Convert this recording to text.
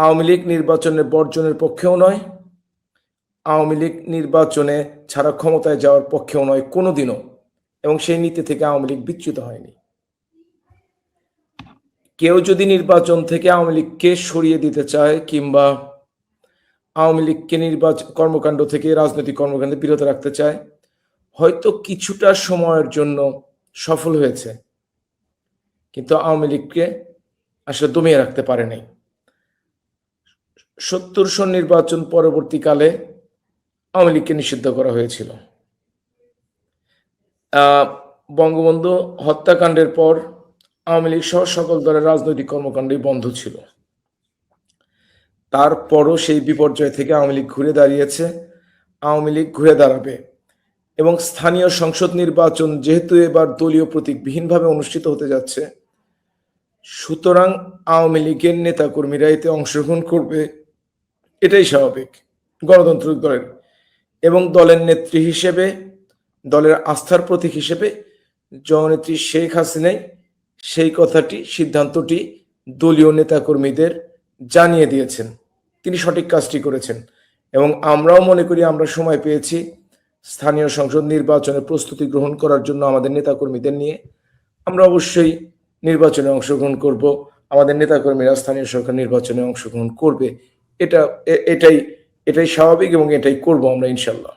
আওয়ামী লীগ নির্বাচনে বর্জনের পক্ষেও নয়, আওয়ামী লীগ নির্বাচনে ছাড়া ক্ষমতায় যাওয়ার পক্ষেও নয় কোনোদিনও, এবং সেই নীতি থেকে আওয়ামী লীগ বিচ্যুত হয়নি। কেউ যদি নির্বাচন থেকে আওয়ামী লীগকে সরিয়ে দিতে চায় কিংবা আওয়ামী লীগকে নির্বাচন কর্মকাণ্ড থেকে রাজনৈতিক কর্মকাণ্ডে বিরত রাখতে চায়, হয়তো কিছুটা সময়ের জন্য সফল হয়েছে, কিন্তু আওয়ামী লীগকে আসলে দমিয়ে রাখতে পারে নাই। ৭০ সন নির্বাচন পরবর্তীকালে আওয়ামী লীগকে নিষিদ্ধ করা হয়েছিল। বঙ্গবন্ধু হত্যাকাণ্ডের পর আওয়ামী লীগ সহ সকল দলের রাজনৈতিক কর্মকাণ্ডই বন্ধ ছিল। তারপরও সেই বিপর্যয় থেকে আওয়ামী লীগ ঘুরে দাঁড়িয়েছে, আওয়ামী লীগ ঘুরে দাঁড়াবে। এবং স্থানীয় সংসদ নির্বাচন যেহেতু এবার দলীয় প্রতীকবিহীনভাবে অনুষ্ঠিত হতে যাচ্ছে, সুতরাং আওয়ামী লীগের নেতাকর্মীরা এতে অংশগ্রহণ করবে, এটাই স্বাভাবিক গণতান্ত্রিক দলের। এবং দলের নেত্রী হিসেবে, দলের আস্থার প্রতীক হিসেবে জননেত্রী শেখ হাসিনাই সেই কথাটি, সিদ্ধান্তটি দলীয় নেতাকর্মীদের জানিয়ে দিয়েছেন। তিনি সঠিক কাজটি করেছেন এবং আমরাও মনে করি আমরা সময় পেয়েছি স্থানীয় সংসদ নির্বাচনের প্রস্তুতি গ্রহণ করার জন্য আমাদের নেতাকর্মীদের নিয়ে। আমরা অবশ্যই নির্বাচনে অংশগ্রহণ করব, আমাদের নেতাকর্মীরা স্থানীয় সরকার নির্বাচনে অংশগ্রহণ করবে। এটাই স্বাভাবিক এবং এটাই করব আমরা ইনশাল্লাহ।